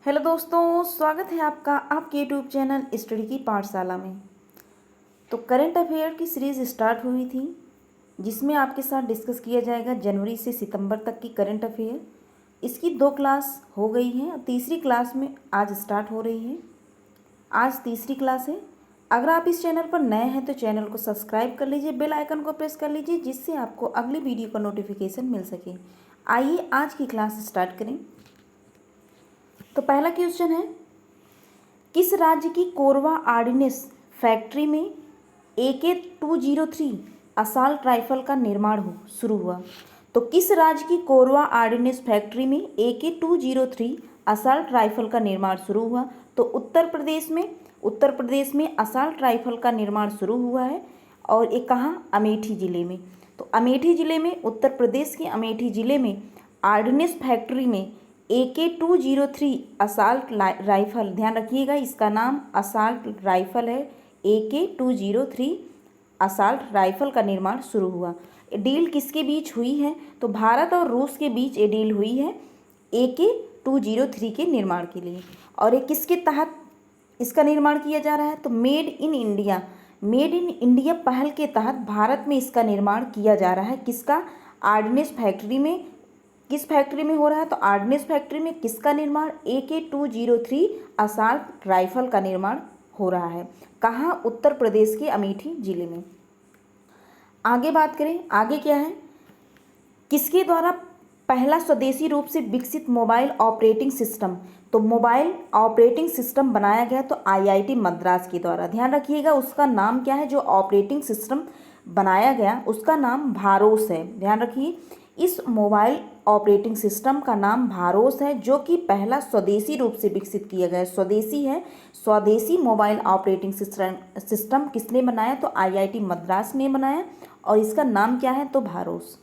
Hello दोस्तों, स्वागत है आपका आपके यूट्यूब चैनल स्टडी की पाठशाला में। तो करंट अफेयर की सीरीज़ स्टार्ट हुई थी जिसमें आपके साथ डिस्कस किया जाएगा जनवरी से सितंबर तक की करंट अफेयर। इसकी 2 क्लास हो गई हैं और तीसरी क्लास में आज स्टार्ट हो रही है। आज तीसरी क्लास है। अगर आप इस चैनल पर नए हैं तो चैनल को सब्सक्राइब कर लीजिए, बेल आइकन को प्रेस कर लीजिए जिससे आपको अगली वीडियो का नोटिफिकेशन मिल सके। आइए आज की क्लास स्टार्ट करें। तो पहला क्वेश्चन है, किस राज्य की कोरबा ऑर्डिनेंस फैक्ट्री में AK-203 असॉल्ट राइफल का निर्माण शुरू हुआ? तो किस राज्य की कोरबा ऑर्डिनेंस फैक्ट्री में AK-203 असॉल्ट राइफल का निर्माण शुरू हुआ? तो उत्तर प्रदेश में असॉल्ट राइफल का निर्माण शुरू हुआ है। और ये कहाँ? अमेठी ज़िले में। तो अमेठी ज़िले में, उत्तर प्रदेश के अमेठी ज़िले में ऑर्डिनेंस फैक्ट्री में AK-203 असॉल्ट राइफल, ध्यान रखिएगा इसका नाम असॉल्ट राइफल है, AK-203 असॉल्ट राइफल का निर्माण शुरू हुआ। डील किसके बीच हुई है? तो भारत और रूस के बीच ये डील हुई है AK-203 के निर्माण के लिए। और ये किसके तहत इसका निर्माण किया जा रहा है? तो मेड इन इंडिया पहल के तहत भारत में इसका निर्माण किया जा रहा है। किसका? ऑर्डिनेंस फैक्ट्री में। किस फैक्ट्री में हो रहा है? तो ऑर्डिनेंस फैक्ट्री में किसका निर्माण? AK-203 असॉल्ट राइफल का निर्माण हो रहा है। कहाँ? उत्तर प्रदेश के अमेठी जिले में। आगे बात करें, आगे क्या है? किसके द्वारा पहला स्वदेशी रूप से विकसित मोबाइल ऑपरेटिंग सिस्टम? तो मोबाइल ऑपरेटिंग सिस्टम बनाया गया तो IIT मद्रास के द्वारा। ध्यान रखिएगा उसका नाम क्या है? जो ऑपरेटिंग सिस्टम बनाया गया उसका नाम भारोस है। ध्यान रखिए इस मोबाइल ऑपरेटिंग सिस्टम का नाम भारोस है, जो कि पहला स्वदेशी रूप से विकसित किया गया है। स्वदेशी है, स्वदेशी मोबाइल ऑपरेटिंग सिस्टम किसने बनाया? तो IIT मद्रास ने बनाया। और इसका नाम क्या है? तो भारोस।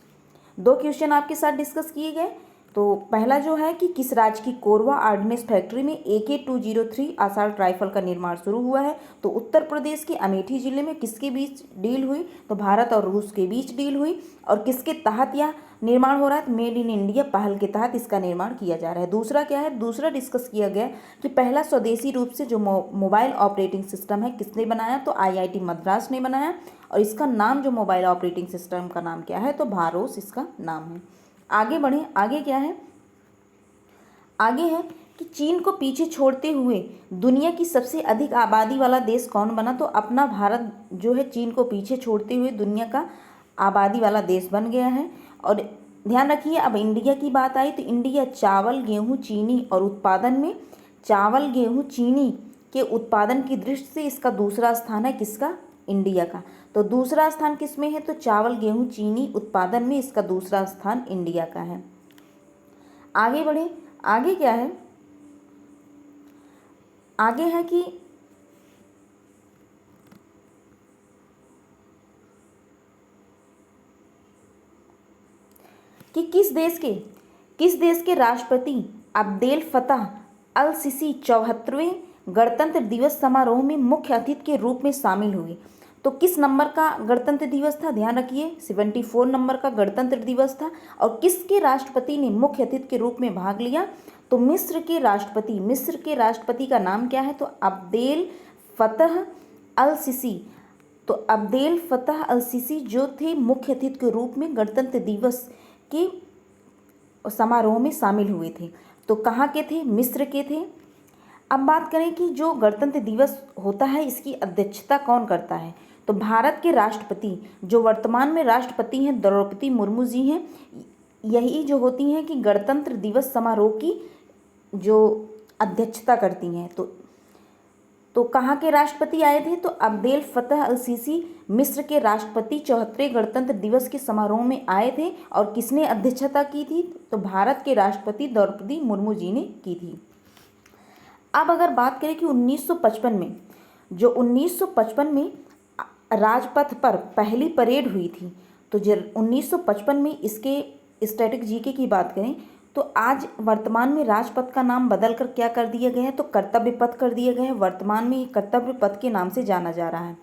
2 क्वेश्चन आपके साथ डिस्कस किए गए। तो पहला जो है कि किस राज्य की कोरबा ऑर्डिनेंस फैक्ट्री में AK-203 असॉल्ट राइफल का निर्माण शुरू हुआ है? तो उत्तर प्रदेश के अमेठी जिले में। किसके बीच डील हुई? तो भारत और रूस के बीच डील हुई। और किसके तहत यह निर्माण हो रहा है? मेड इन इंडिया पहल के तहत इसका निर्माण किया जा रहा है। दूसरा क्या है? दूसरा डिस्कस किया गया कि पहला स्वदेशी रूप से जो मोबाइल ऑपरेटिंग सिस्टम है किसने बनाया? तो IIT मद्रास ने बनाया। और इसका नाम जो मोबाइल ऑपरेटिंग सिस्टम का नाम क्या है? तो भारोस इसका नाम है। आगे बढ़ें, आगे क्या है? आगे है कि चीन को पीछे छोड़ते हुए दुनिया की सबसे अधिक आबादी वाला देश कौन बना? तो अपना भारत जो है चीन को पीछे छोड़ते हुए दुनिया का आबादी वाला देश बन गया है। और ध्यान रखिए अब इंडिया की बात आई तो इंडिया चावल, गेहूँ, चीनी और उत्पादन में, चावल, गेहूँ, चीनी के उत्पादन की दृष्टि से इसका दूसरा स्थान है। किसका? इंडिया का। तो दूसरा स्थान किस में है? तो चावल, गेहूँ, चीनी उत्पादन में इसका दूसरा स्थान इंडिया का है। आगे बढ़े, आगे क्या है? आगे है कि किस देश के राष्ट्रपति अब्देल फतह अल सीसी 74वें गणतंत्र दिवस समारोह में मुख्य अतिथि के रूप में शामिल हुए? तो किस नंबर का गणतंत्र दिवस था? ध्यान रखिए 74 नंबर का गणतंत्र दिवस था। और किसके राष्ट्रपति ने मुख्य अतिथि के रूप में भाग लिया? तो मिस्र के राष्ट्रपति का नाम क्या है? तो अब्देल फतह अल सीसी। तो अब्देल फतह अल सीसी जो थे मुख्य अतिथि के रूप में गणतंत्र दिवस के समारोह में शामिल हुए थे। तो कहाँ के थे? मिस्र के थे। अब बात करें कि जो गणतंत्र दिवस होता है इसकी अध्यक्षता कौन करता है? तो भारत के राष्ट्रपति, जो वर्तमान में राष्ट्रपति हैं द्रौपदी मुर्मू जी हैं, यही जो होती हैं कि गणतंत्र दिवस समारोह की जो अध्यक्षता करती हैं। तो कहाँ के राष्ट्रपति आए थे? तो अब्देल फतह अल सीसी मिस्र के राष्ट्रपति 74वें गणतंत्र दिवस के समारोह में आए थे। और किसने अध्यक्षता की थी? तो भारत के राष्ट्रपति द्रौपदी मुर्मू जी ने की थी। अब अगर बात करें कि 1955 में राजपथ पर पहली परेड हुई थी, तो 1955 में इसके स्टैटिक जीके की बात करें तो आज वर्तमान में राजपथ का नाम बदलकर क्या कर दिया गया है? तो कर्तव्य पथ कर दिया गया है। वर्तमान में ये कर्तव्य पथ के नाम से जाना जा रहा है।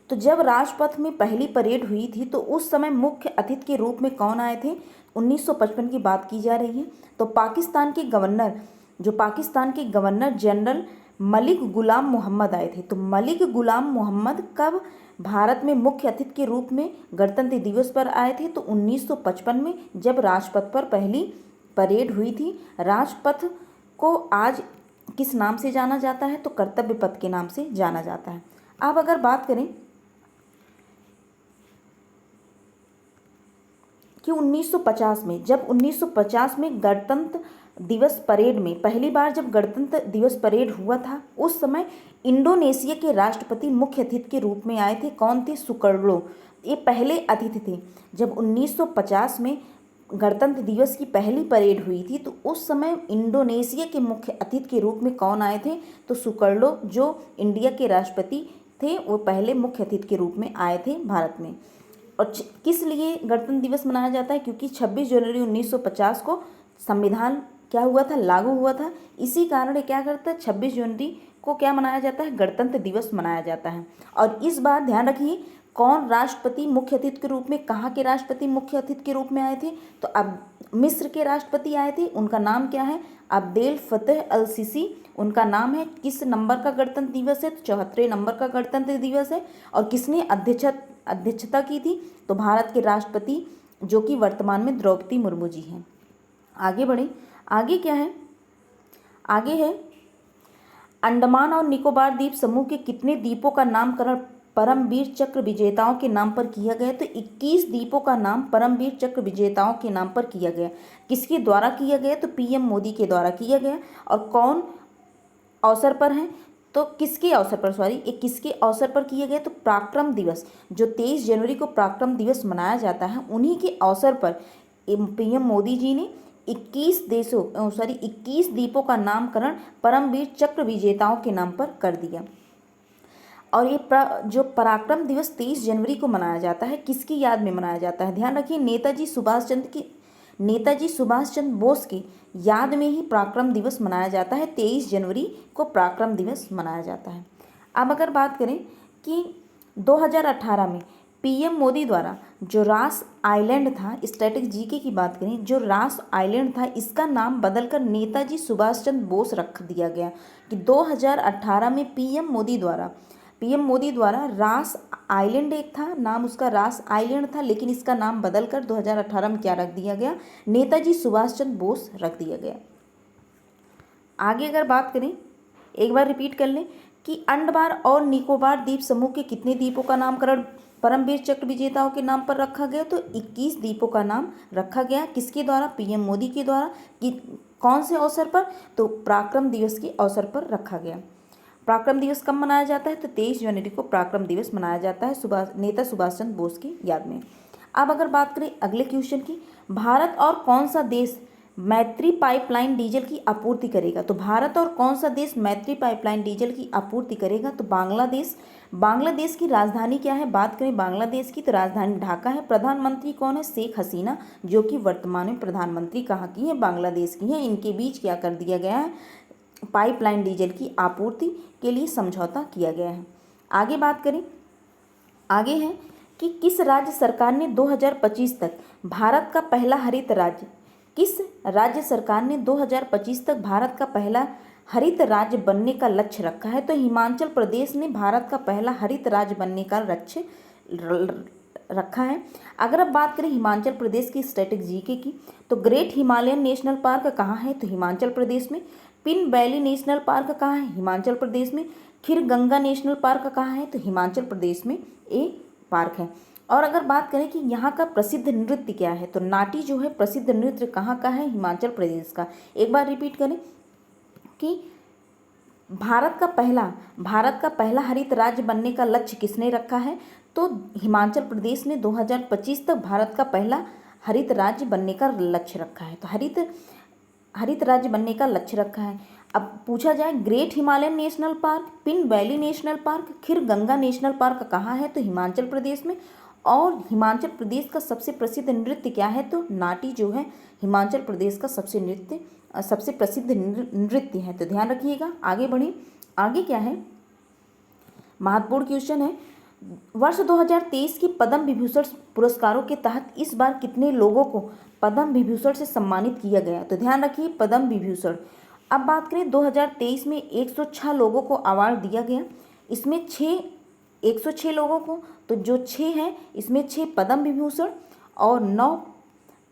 तो जब राजपथ में पहली परेड हुई थी तो उस समय मुख्य अतिथि के रूप में कौन आए थे? 1955 की बात की जा रही है। तो पाकिस्तान के गवर्नर जो पाकिस्तान के गवर्नर जनरल मलिक गुलाम मोहम्मद आए थे। तो मलिक गुलाम मोहम्मद कब भारत में मुख्य अतिथि के रूप में गणतंत्र दिवस पर आए थे? तो 1955 में, जब राजपथ पर पहली परेड हुई थी। राजपथ को आज किस नाम से जाना जाता है? तो कर्तव्य पथ के नाम से जाना जाता है। अब अगर बात करें कि 1950 में, जब 1950 में गणतंत्र दिवस परेड में पहली बार जब गणतंत्र दिवस परेड हुआ था, उस समय इंडोनेशिया के राष्ट्रपति मुख्य अतिथि के रूप में आए थे। कौन थे? सुकर्लो। ये पहले अतिथि थे। जब 1950 में गणतंत्र दिवस की पहली परेड हुई थी, तो उस समय इंडोनेशिया के मुख्य अतिथि के रूप में कौन आए थे? तो सुकर्लो, जो इंडिया के राष्ट्रपति थे, वो पहले मुख्य अतिथि के रूप में आए थे भारत में। और किस लिए गणतंत्र दिवस मनाया जाता है? क्योंकि 26 जनवरी 1950 को संविधान क्या हुआ था? लागू हुआ था। इसी कारण क्या करता है, 26 जनवरी को क्या मनाया जाता है? गणतंत्र दिवस मनाया जाता है। और इस बार ध्यान रखिए, कौन राष्ट्रपति मुख्य अतिथि के रूप में, कहाँ के राष्ट्रपति मुख्य अतिथि के रूप में आए थे? तो अब मिस्र के राष्ट्रपति आए थे। उनका नाम क्या है? अब्देल फतेह अल सीसी उनका नाम है। किस नंबर का गणतंत्र दिवस है? तो 74 नंबर का गणतंत्र दिवस है। और किसने अध्यक्षता की थी? तो भारत के राष्ट्रपति, जो कि वर्तमान में द्रौपदी मुर्मू जी हैं। आगे बढ़े। आगे क्या है? आगे है अंडमान और निकोबार द्वीप समूह के कितने द्वीपों का नामकरण परमवीर चक्र विजेताओं के नाम पर किया गया? तो 21 द्वीपों का नाम परमवीर चक्र विजेताओं के नाम पर किया गया। किसके द्वारा किया गया? तो पीएम मोदी के द्वारा किया गया। और कौन अवसर पर हैं? तो किसके अवसर पर, ये किसके अवसर पर किया गया? तो पराक्रम दिवस, जो 23 जनवरी को पराक्रम दिवस मनाया जाता है, उन्हीं के अवसर पर पीएम मोदी जी ने 21 द्वीपों का नामकरण परमवीर चक्र विजेताओं के नाम पर कर दिया। और ये जो पराक्रम दिवस 23 जनवरी को मनाया जाता है, किसकी याद में मनाया जाता है? ध्यान रखिए, नेताजी सुभाष चंद्र बोस की याद में ही पराक्रम दिवस मनाया जाता है। 23 जनवरी को पराक्रम दिवस मनाया जाता है। अब अगर बात करें कि 2018 में पीएम मोदी द्वारा जो रास आइलैंड था, स्टैटिक जीके की बात करें, जो रास आइलैंड था, इसका नाम बदलकर नेताजी सुभाष चंद्र बोस रख दिया गया। कि 2018 में पीएम मोदी द्वारा रास आइलैंड, एक था नाम उसका, रास आइलैंड था, लेकिन इसका नाम बदलकर 2018 में क्या रख दिया गया? नेताजी सुभाष चंद्र बोस रख दिया गया। आगे अगर बात करें, एक बार रिपीट कर लें कि अंडमान और निकोबार द्वीप समूह के कितने द्वीपों का नामकरण परमवीर चक्र विजेताओं के नाम पर रखा गया? तो 21 द्वीपों का नाम रखा गया। किसके द्वारा? पीएम मोदी के द्वारा। कि कौन से अवसर पर? तो पराक्रम दिवस के अवसर पर रखा गया। पराक्रम दिवस कब मनाया जाता है? तो 23 जनवरी को पराक्रम दिवस मनाया जाता है नेता सुभाष चंद्र बोस की याद में। अब अगर बात करें अगले क्वेश्चन की, भारत और कौन सा देश मैत्री पाइपलाइन डीजल की आपूर्ति करेगा? तो भारत और कौन सा देश मैत्री पाइपलाइन डीजल की आपूर्ति करेगा? तो बांग्लादेश। बांग्लादेश की राजधानी क्या है? बात करें बांग्लादेश की, तो राजधानी ढाका है। प्रधानमंत्री कौन है? शेख हसीना, जो कि वर्तमान में प्रधानमंत्री कहाँ की है? बांग्लादेश की है। इनके बीच क्या कर दिया गया है? पाइपलाइन डीजल की आपूर्ति के लिए समझौता किया गया है। आगे बात करें, आगे है कि किस राज्य सरकार ने 2025 तक भारत का पहला हरित राज्य, किस राज्य सरकार ने 2025 तक भारत का पहला हरित राज्य बनने का लक्ष्य रखा है? तो हिमाचल प्रदेश ने भारत का पहला हरित राज्य बनने का लक्ष्य रखा है। अगर अब बात करें हिमाचल प्रदेश की स्टैटिक जीके की, तो ग्रेट हिमालयन नेशनल पार्क कहाँ है? तो हिमाचल प्रदेश में। पिन वैली नेशनल पार्क कहाँ है? हिमाचल प्रदेश में। खीर गंगा नेशनल पार्क कहाँ है? तो हिमाचल प्रदेश में ये पार्क है। और अगर बात करें कि यहाँ का प्रसिद्ध नृत्य क्या है, तो नाटी जो है प्रसिद्ध नृत्य कहाँ का है? हिमाचल प्रदेश का। एक बार रिपीट करें कि भारत का पहला हरित राज्य बनने का लक्ष्य किसने रखा है? तो हिमाचल प्रदेश ने 2025 तक भारत का पहला हरित राज्य बनने का लक्ष्य रखा है। तो हरित राज्य बनने का लक्ष्य रखा है। अब पूछा जाए great Himalayan national park, Pin valley national park, Kheer Ganga national park कहाँ है? तो हिमाचल प्रदेश में। और हिमाचल प्रदेश का सबसे प्रसिद्ध नृत्य क्या है? तो नाटी जो है हिमाचल प्रदेश का सबसे प्रसिद्ध नृत्य है। तो ध्यान रखिएगा। आगे बढ़े। आगे क्या है? महत्वपूर्ण क्वेश्चन है। वर्ष 2023 की पद्म विभूषण पुरस्कारों के तहत इस बार कितने लोगों को पद्म विभूषण से सम्मानित किया गया? तो ध्यान रखिए, पद्म विभूषण अब बात करें 2023 में 106 लोगों को अवार्ड दिया गया। इसमें 106 लोगों को, तो जो 6 हैं इसमें 6 पद्म विभूषण और 9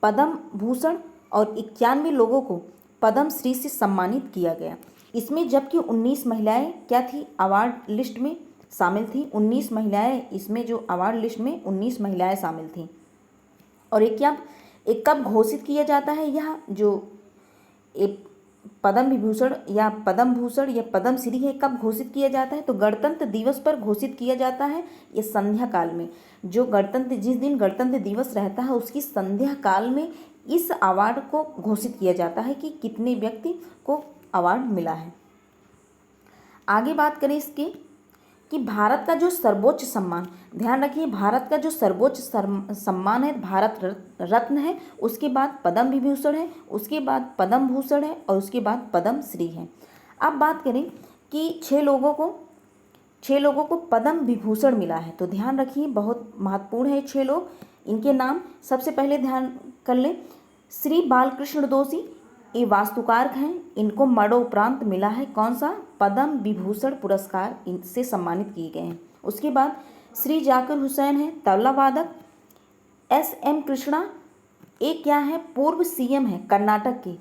पद्म भूषण और 91 लोगों को पद्म श्री से सम्मानित किया गया। इसमें जबकि 19 महिलाएं क्या थी, अवार्ड लिस्ट में शामिल थी। 19 महिलाएं, इसमें जो अवार्ड लिस्ट में 19 महिलाएं शामिल थीं। और एक कब घोषित किया जाता है, यह जो एक पद्म विभूषण या पद्म भूषण या पद्म श्री है, कब घोषित किया जाता है, तो गणतंत्र दिवस पर घोषित किया जाता है। ये संध्या काल में, जो जिस दिन गणतंत्र दिवस रहता है उसकी संध्या काल में इस अवार्ड को घोषित किया जाता है कि कितने व्यक्ति को अवार्ड मिला है। आगे बात करें इसके कि भारत का जो सर्वोच्च सम्मान, ध्यान रखिए भारत का जो सर्वोच्च सम्मान है भारत रत्न है, उसके बाद पद्म विभूषण है, उसके बाद पद्म भूषण है और उसके बाद पद्म श्री है। अब बात करें कि 6 लोगों को पद्म विभूषण मिला है, तो ध्यान रखिए बहुत महत्वपूर्ण है 6 लोग। इनके नाम सबसे पहले ध्यान कर लें। श्री बालकृष्ण दोषी, ये वास्तुकार हैं, इनको मरणोपरांत मिला है कौन सा, पद्म विभूषण पुरस्कार, इनसे सम्मानित किए गए हैं। उसके बाद श्री जाकिर हुसैन है, तबला वादक। SM कृष्णा, एक क्या है, पूर्व CM है कर्नाटक के,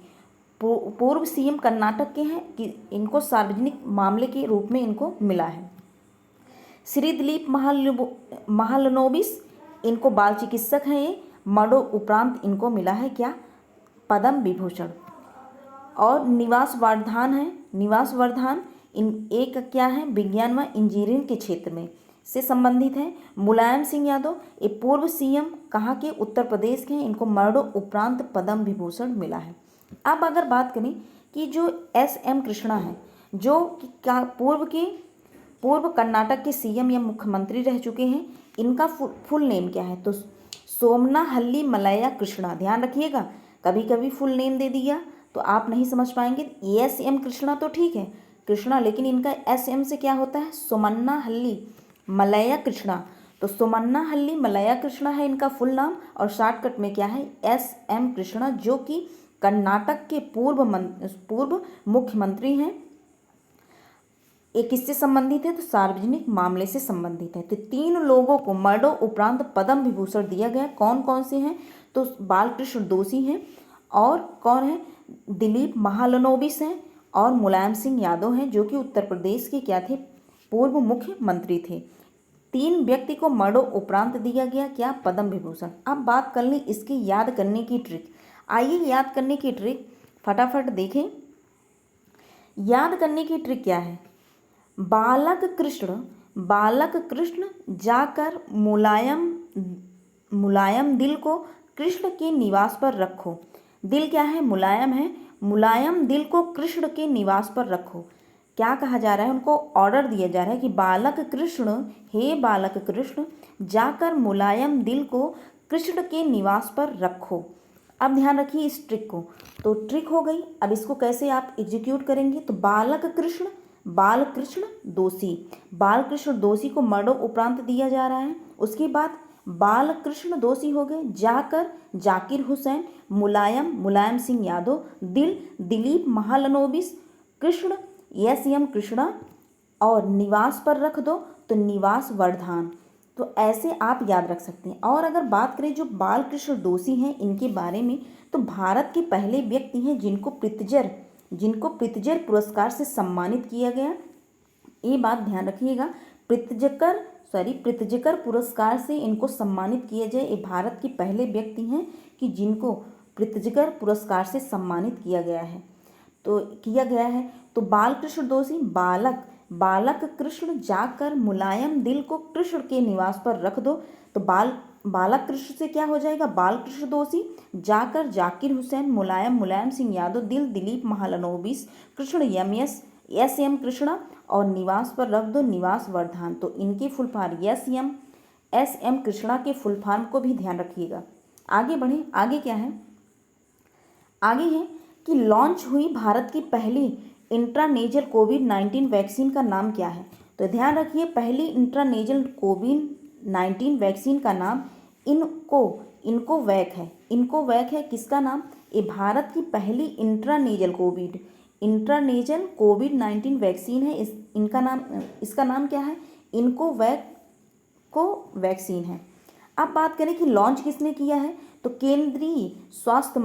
पूर्व CM कर्नाटक के हैं कि इनको सार्वजनिक मामले के रूप में इनको मिला है। श्री दिलीप महालनोबिस, इनको बाल चिकित्सक हैं, ये मरणोपरांत इनको मिला है क्या, पद्म विभूषण। और निवास वर्धान है, निवास वर्धान एक क्या है, विज्ञान व इंजीनियरिंग के क्षेत्र में से संबंधित है। मुलायम सिंह यादव, ये पूर्व CM कहाँ के, उत्तर प्रदेश के हैं, इनको मरणोपरांत पद्म विभूषण मिला है। अब अगर बात करें कि जो SM कृष्णा है, जो क्या पूर्व कर्नाटक के CM या मुख्यमंत्री रह चुके हैं, इनका फुल नेम क्या है, तो सोमनाहल्ली मलैया कृष्णा। ध्यान रखिएगा, कभी कभी फुल नेम दे दिया तो आप नहीं समझ पाएंगे। SM कृष्णा तो ठीक है कृष्णा, लेकिन इनका SM से क्या होता है, सोमन्नाहल्ली मलैया कृष्णा। तो सोमन्नाहल्ली मलैया कृष्णा है इनका फुल नाम, और शॉर्टकट में क्या है, SM कृष्णा, जो कि कर्नाटक के पूर्व मुख्यमंत्री हैं। ये किससे संबंधित है, तो सार्वजनिक मामले से संबंधित है। तो 3 लोगों को मरणोपरांत पद्म विभूषण दिया गया। कौन कौन से हैं, तो बालकृष्ण दोषी हैं, और कौन है, दिलीप महालनोबिस हैं, और मुलायम सिंह यादव हैं, जो कि उत्तर प्रदेश के क्या थे, पूर्व मुख्यमंत्री थे। 3 व्यक्ति को मरणोपरांत दिया गया क्या, पद्म विभूषण। अब बात कर लें इसकी याद करने की ट्रिक। आइए याद करने की ट्रिक फटाफट देखें। याद करने की ट्रिक क्या है, बालक कृष्ण जाकर मुलायम दिल को कृष्ण के निवास पर रखो। दिल क्या है, मुलायम है, मुलायम दिल को कृष्ण के निवास पर रखो। क्या कहा जा रहा है, उनको ऑर्डर दिया जा रहा है कि बालक कृष्ण, हे बालक कृष्ण, जाकर मुलायम दिल को कृष्ण के निवास पर रखो। अब ध्यान रखिए इस ट्रिक को, तो ट्रिक हो गई। अब इसको कैसे आप एग्जीक्यूट करेंगे, तो बालकृष्ण दोषी को मरणोपरांत दिया जा रहा है। उसके बाद बालकृष्ण दोषी हो गए, जाकर जाकिर हुसैन, मुलायम सिंह यादव, दिलीप महालनोबिस, कृष्ण SM कृष्णा, और निवास पर रख दो तो निवास वर्धान। तो ऐसे आप याद रख सकते हैं। और अगर बात करें जो बालकृष्ण दोषी हैं इनके बारे में, तो भारत के पहले व्यक्ति हैं जिनको प्रित्जर पुरस्कार से सम्मानित किया गया। ये बात ध्यान रखिएगा, प्रित्जकर पुरस्कार से इनको सम्मानित किया जाए। ये भारत के पहले व्यक्ति हैं कि जिनको प्रित्जकर पुरस्कार से सम्मानित किया गया है। तो बालकृष्ण दोषी, बालक कृष्ण, जाकर मुलायम दिल को कृष्ण के निवास पर रख दो। तो बालक कृष्ण से क्या हो जाएगा, बालकृष्ण दोषी, जाकर जाकिर हुसैन, मुलायम सिंह यादव, दिलीप महालनोबिस, कृष्ण SM कृष्णा, और निवास पर रख दो निवास वर्धान। तो इनके फुल फॉर्म SM कृष्णा के फुल फॉर्म को भी ध्यान रखिएगा। आगे बढ़ें, आगे क्या है, आगे है कि लॉन्च हुई भारत की पहली इंट्रानेजल कोविड-19 वैक्सीन का नाम क्या है। तो ध्यान रखिए, पहली इंट्रानेजल कोविड-19 वैक्सीन का नाम इनकोवैक है। किसका नाम, ये भारत की पहली इंट्रानेजल इंट्रानेजल कोविड-19 वैक्सीन है। इसका नाम क्या है? इनकोवैक को वैक्सीन है। अब बात करें कि लॉन्च किसने किया है, तो केंद्रीय स्वास्थ्य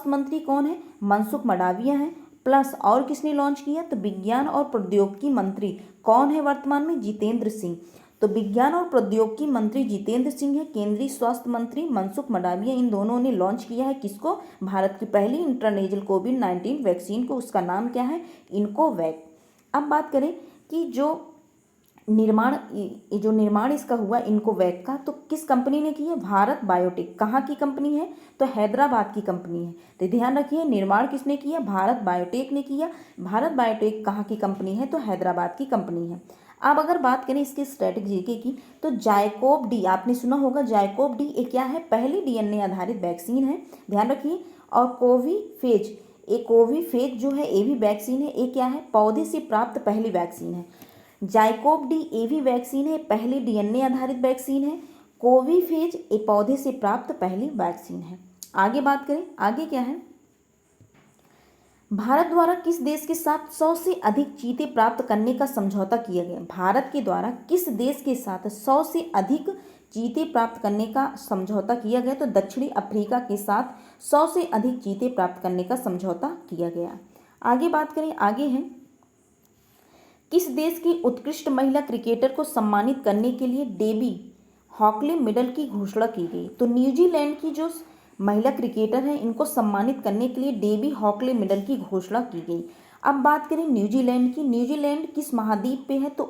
मंत्री कौन है? मनसुख मंडाविया हैं। प्लस और किसने लॉन्च किया, तो विज्ञान और प्रौद्योगिकी मंत्री कौन है वर्तमान में? जितेंद्र सिंह। तो विज्ञान और प्रौद्योगिकी मंत्री जितेंद्र सिंह है, केंद्रीय स्वास्थ्य मंत्री मनसुख मंडाविया, इन दोनों ने लॉन्च किया है किसको? भारत की पहली इंट्रानेजल कोविड-19 वैक्सीन को। उसका नाम क्या है? इनकोवैक। अब बात करें कि जो निर्माण इसका हुआ इनकोवैक का, तो किस कंपनी ने की है? भारत बायोटेक। कहाँ की कंपनी है? तो हैदराबाद की कंपनी है। तो ध्यान रखिए, निर्माण किसने किया? भारत बायोटेक ने किया। भारत बायोटेक कहाँ की कंपनी है? तो हैदराबाद की कंपनी है। अब अगर बात करें इसकी स्ट्रेटेजी की, तो जाइकोव डी, आपने सुना होगा जाइकोव डी, ये क्या है? पहली डीएनए आधारित वैक्सीन है, ध्यान रखिए। और कोविफेज जो है ये भी वैक्सीन है, ये क्या है? पौधे से प्राप्त पहली वैक्सीन है। जाइकोव डी ए भी वैक्सीन है, पहली डीएनए आधारित वैक्सीन है। कोविफेज ए पौधे से प्राप्त पहली वैक्सीन है। आगे बात करें, आगे क्या है? भारत द्वारा किस देश के साथ 100 से अधिक चीते प्राप्त करने का समझौता किया गया? भारत के द्वारा किस देश के साथ 100 से अधिक चीते प्राप्त करने का समझौता किया गया? तो दक्षिणी अफ्रीका के साथ 100 से अधिक चीते प्राप्त करने का समझौता किया गया। आगे बात करें, आगे है किस देश की उत्कृष्ट महिला क्रिकेटर को सम्मानित करने के लिए डेबी हॉकले मेडल की घोषणा की गई? तो न्यूजीलैंड की जो महिला क्रिकेटर हैं, इनको सम्मानित करने के लिए डेबी हॉकले मेडल की घोषणा की गई। अब बात करें न्यूजीलैंड की, न्यूजीलैंड किस महाद्वीप पे है? तो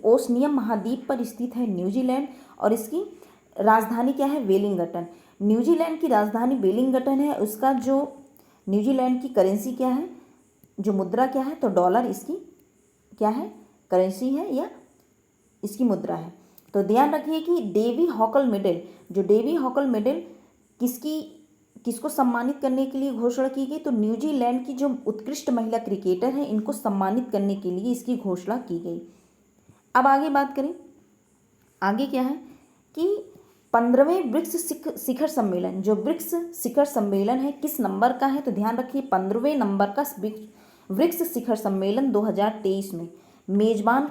ओशनिया महाद्वीप पर स्थित है न्यूजीलैंड। और इसकी राजधानी क्या है? वेलिंगटन। न्यूजीलैंड की राजधानी वेलिंगटन है। उसका जो न्यूजीलैंड की करेंसी क्या है, जो मुद्रा क्या है? तो डॉलर इसकी क्या है? करेंसी है या इसकी मुद्रा है। तो ध्यान रखिए कि डेवी हॉकल मेडल किसको सम्मानित करने के लिए घोषणा की गई? तो न्यूजीलैंड की जो उत्कृष्ट महिला क्रिकेटर हैं, इनको सम्मानित करने के लिए इसकी घोषणा की गई। अब आगे बात करें, आगे क्या है कि 15वें ब्रिक्स शिखर सम्मेलन, जो ब्रिक्स शिखर सम्मेलन है, किस नंबर का है? तो ध्यान रखिए 15वें नंबर का ब्रिक्स शिखर सम्मेलन 2023 में मेजबान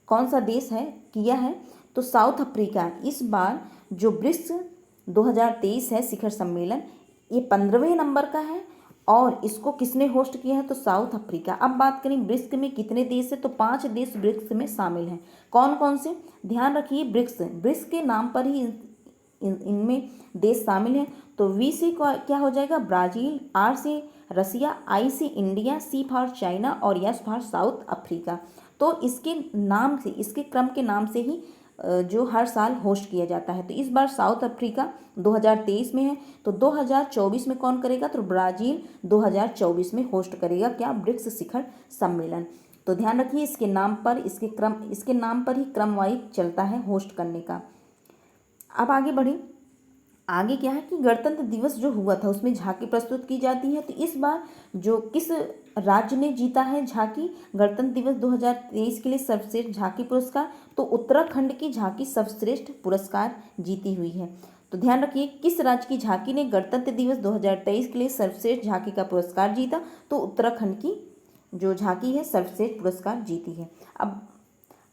कौन सा देश है किया है? तो साउथ अफ्रीका। इस बार जो ब्रिक्स 2023 है शिखर सम्मेलन, ये 15वें नंबर का है और इसको किसने होस्ट किया है? तो साउथ अफ्रीका। अब बात करें ब्रिक्स में कितने देश है? तो 5 देश ब्रिक्स में शामिल हैं। कौन कौन से? ध्यान रखिए, ब्रिक्स के नाम पर ही इनमें देश शामिल हैं। तो वी से क्या हो जाएगा? ब्राज़ील, आर से रसिया, आई से इंडिया, सी फॉर चाइना और एस फॉर साउथ अफ्रीका। तो इसके नाम से, इसके क्रम के नाम से ही जो हर साल होस्ट किया जाता है। तो इस बार साउथ अफ्रीका 2023 में है, तो 2024 में कौन करेगा? तो ब्राज़ील 2024 में होस्ट करेगा क्या? ब्रिक्स शिखर सम्मेलन। तो ध्यान रखिए इसके नाम पर ही क्रमवाइज चलता है होस्ट करने का। अब आगे बढ़े, आगे क्या है कि गणतंत्र दिवस जो हुआ था उसमें झांकी प्रस्तुत की जाती है। तो इस बार जो किस राज्य ने जीता है झांकी गणतंत्र दिवस 2023 के लिए सर्वश्रेष्ठ झांकी पुरस्कार? तो उत्तराखंड की झांकी सर्वश्रेष्ठ पुरस्कार जीती हुई है। तो ध्यान रखिए किस राज्य की झांकी ने गणतंत्र दिवस 2023 के लिए सर्वश्रेष्ठ झांकी का पुरस्कार जीता? तो उत्तराखंड की जो झांकी है सर्वश्रेष्ठ पुरस्कार जीती है। अब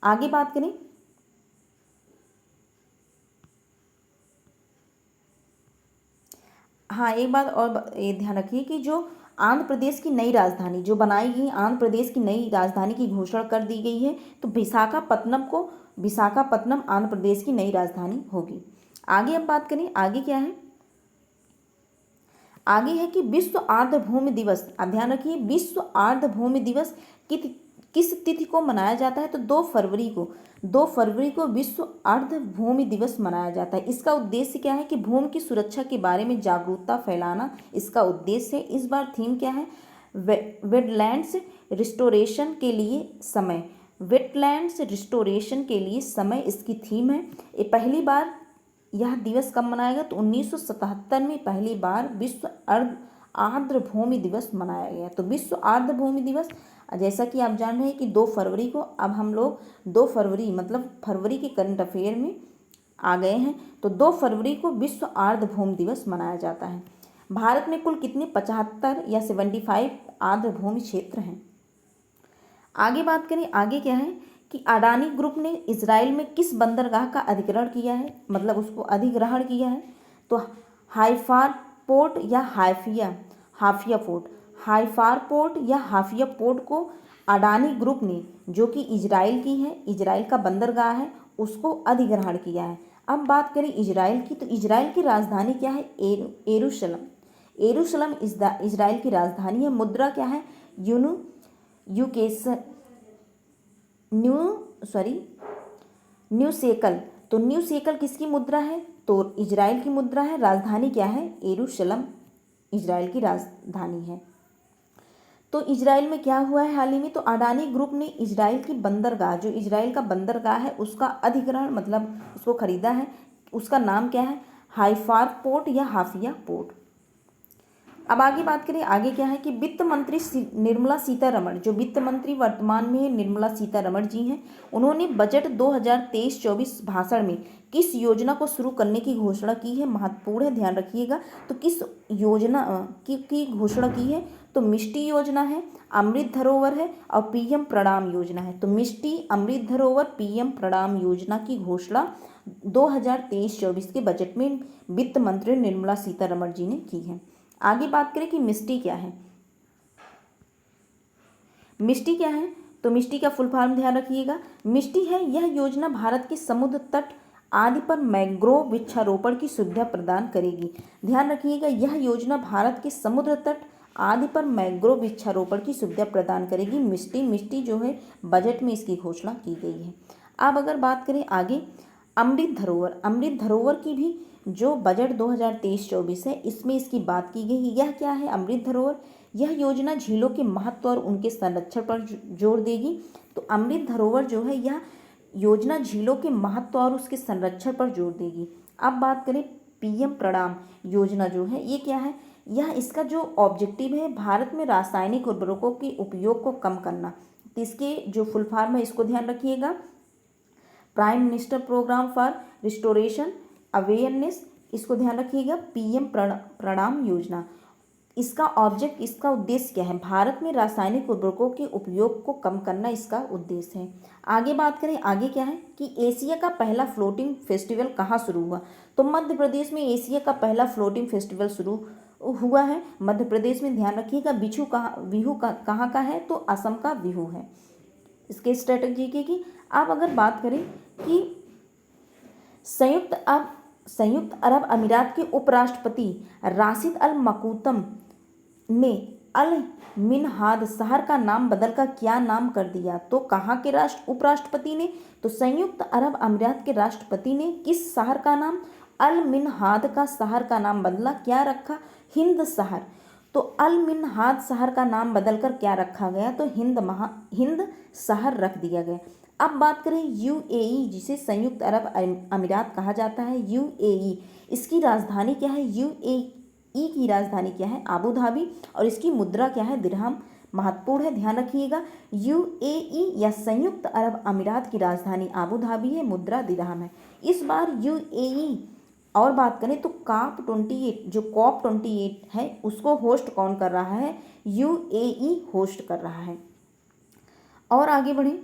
आगे बात करें, हाँ एक बात और ये ध्यान रखिए कि जो आंध्र प्रदेश की नई राजधानी जो बनाई गई, आंध्र प्रदेश की नई राजधानी की घोषणा कर दी गई है। तो विशाखापत्तनम आंध्र प्रदेश की नई राजधानी होगी। आगे अब बात करें, आगे क्या है? आगे है कि विश्व आर्द्रभूमि दिवस। अब ध्यान रखिए विश्व आर्द्रभूमि दिवस किस तिथि को मनाया जाता है? तो 2 फरवरी को विश्व आर्द्रभूमि दिवस मनाया जाता है। इसका उद्देश्य क्या है कि भूमि की सुरक्षा के बारे में जागरूकता फैलाना इसका उद्देश्य है। इस बार थीम क्या है? वेटलैंड्स रिस्टोरेशन के लिए समय। वेटलैंड्स रिस्टोरेशन के लिए समय इसकी थीम है। ये पहली बार यह दिवस कब मनाया गया? तो 1977 में पहली बार विश्व आर्द्रभूमि दिवस मनाया गया। तो विश्व आर्द्रभूमि दिवस, जैसा कि आप जान रहे हैं कि 2 फरवरी को, अब हम लोग 2 फरवरी मतलब फरवरी के करंट अफेयर में आ गए हैं। तो 2 फरवरी को विश्व आर्द्रभूमि दिवस मनाया जाता है। भारत में कुल कितने 75 या 75 आर्द्र भूमि क्षेत्र हैं। आगे बात करें, आगे क्या है कि अडानी ग्रुप ने इजराइल में किस बंदरगाह का अधिग्रहण किया है, मतलब उसको अधिग्रहण किया है। तो हाइफा पोर्ट या हाफिया पोर्ट, हाइफा पोर्ट या हाफिया पोर्ट को अडानी ग्रुप ने, जो कि इजराइल की है, इजराइल का बंदरगाह है, उसको अधिग्रहण किया है। अब बात करें इजराइल की, तो इजराइल की राजधानी क्या है, यरूशलेम। यरूशलेम इजराइल की राजधानी है। मुद्रा क्या है, न्यू शेकल। तो न्यू शेकल किसकी मुद्रा है, तो इजराइल की मुद्रा है। राजधानी क्या है, यरूशलेम इजराइल की राजधानी है। तो इजराइल में क्या हुआ है हाल ही में, तो अडानी ग्रुप ने इजराइल की बंदरगाह, जो इजराइल का बंदरगाह है, उसका अधिग्रहण मतलब उसको खरीदा है। उसका नाम क्या है, हाइफा पोर्ट या हाफिया पोर्ट। अब आगे बात करें, आगे क्या है कि वित्त मंत्री निर्मला सीतारमण, जो वित्त मंत्री वर्तमान में निर्मला सीतारमण जी हैं, उन्होंने बजट 2023-24 भाषण में किस योजना को शुरू करने की घोषणा की है, महत्वपूर्ण है, ध्यान रखिएगा। तो किस योजना की घोषणा की है, तो मिष्टी योजना है, अमृत धरोवर है और पीएम प्रणाम योजना है। तो मिष्टी, अमृत धरोवर, पीएम प्रणाम योजना की घोषणा 2023-24 के बजट में वित्त मंत्री निर्मला सीतारमण जी ने की है। आगे बात करें कि मिष्टी क्या है, मिष्टी क्या है, तो मिष्टी का फुल फॉर्म ध्यान रखिएगा। मिष्टी है यह योजना भारत के समुद्र तट आदि पर मैंग्रोव वृक्षारोपण की सुविधा प्रदान करेगी। ध्यान रखिएगा, यह योजना भारत के समुद्र तट आदि पर मैंग्रोव वृक्षारोपण की सुविधा प्रदान करेगी। मिष्टी जो है बजट में इसकी घोषणा की गई है। अब अगर बात करें आगे, अमृत धरोवर की भी जो बजट 2023-24 है, इसमें इसकी बात की गई है। यह क्या है, अमृत धरोवर, यह योजना झीलों के महत्व और उनके संरक्षण पर जोर देगी। तो अमृत धरोवर जो है, यह योजना झीलों के महत्व और उसके संरक्षण पर जोर देगी। अब बात करें पीएम प्रणाम योजना जो है, ये क्या है, यह इसका जो ऑब्जेक्टिव है, भारत में रासायनिक उर्वरकों के उपयोग को कम करना। तो इसके जो फुल फॉर्म है इसको ध्यान रखिएगा, prime minister programme for restoration awareness, इसको ध्यान रखिएगा, पीएम प्रणाम योजना। इसका ऑब्जेक्ट, इसका उद्देश्य क्या है, भारत में रासायनिक उर्वरकों के उपयोग को कम करना इसका उद्देश्य है। आगे बात करें, आगे क्या है कि एशिया का पहला फ्लोटिंग फेस्टिवल कहाँ शुरू हुआ, तो मध्य प्रदेश में एशिया का पहला फ्लोटिंग फेस्टिवल शुरू हुआ है, मध्य प्रदेश में। ध्यान रखिएगा, बिहू कहाँ का है, तो असम का बिहू है। इसके स्ट्रेटजी की आप अगर बात करें कि संयुक्त अरब अमीरात के उपराष्ट्रपति राशिद अल मकूतम ने अल मिनहाद शहर का नाम बदलकर क्या नाम कर दिया, तो कहाँ के उपराष्ट्रपति ने, तो संयुक्त अरब अमीरात के राष्ट्रपति ने किस शहर का नाम, अल मिनहाद का शहर का नाम बदला, क्या रखा, हिंद शहर। तो अल मिनहाद शहर का नाम बदलकर क्या रखा गया, तो हिंद शहर रख दिया गया। अब बात करें यूएई, जिसे संयुक्त अरब अमीरात कहा जाता है, यूएई, इसकी राजधानी क्या है, यूएई की राजधानी क्या है, आबू धाबी, और इसकी मुद्रा क्या है, दिरहम। महत्वपूर्ण है, ध्यान रखिएगा, यूएई या संयुक्त अरब अमीरात की राजधानी आबू धाबी है, मुद्रा दिरहम है। इस बार यूएई और बात करें तो कॉप 28 है, उसको होस्ट कौन कर रहा है, यूएई होस्ट कर रहा है। और आगे बढ़ें,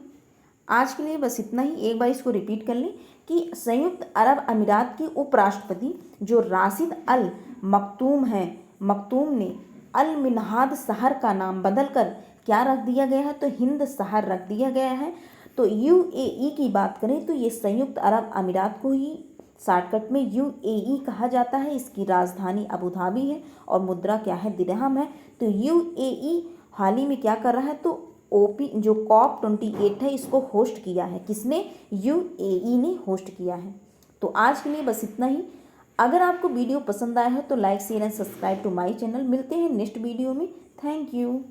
आज के लिए बस इतना ही। एक बार इसको रिपीट कर लें कि संयुक्त अरब अमीरात के उपराष्ट्रपति जो राशिद अल मकतूम हैं, मकतूम ने अल मिनहाद शहर का नाम बदलकर क्या रख दिया गया है, तो हिंद शहर रख दिया गया है। तो यूएई की बात करें तो ये संयुक्त अरब अमीरात को ही शॉर्टकट में यूएई कहा जाता है। इसकी राजधानी अबू धाबी है और मुद्रा क्या है, दिरहम है। तो यूएई हाल ही में क्या कर रहा है, तो जो कॉप 28 है इसको होस्ट किया है, किसने, यूएई ने होस्ट किया है। तो आज के लिए बस इतना ही। अगर आपको वीडियो पसंद आया है तो like share and subscribe to my channel. मिलते हैं नेक्स्ट वीडियो में। Thank you.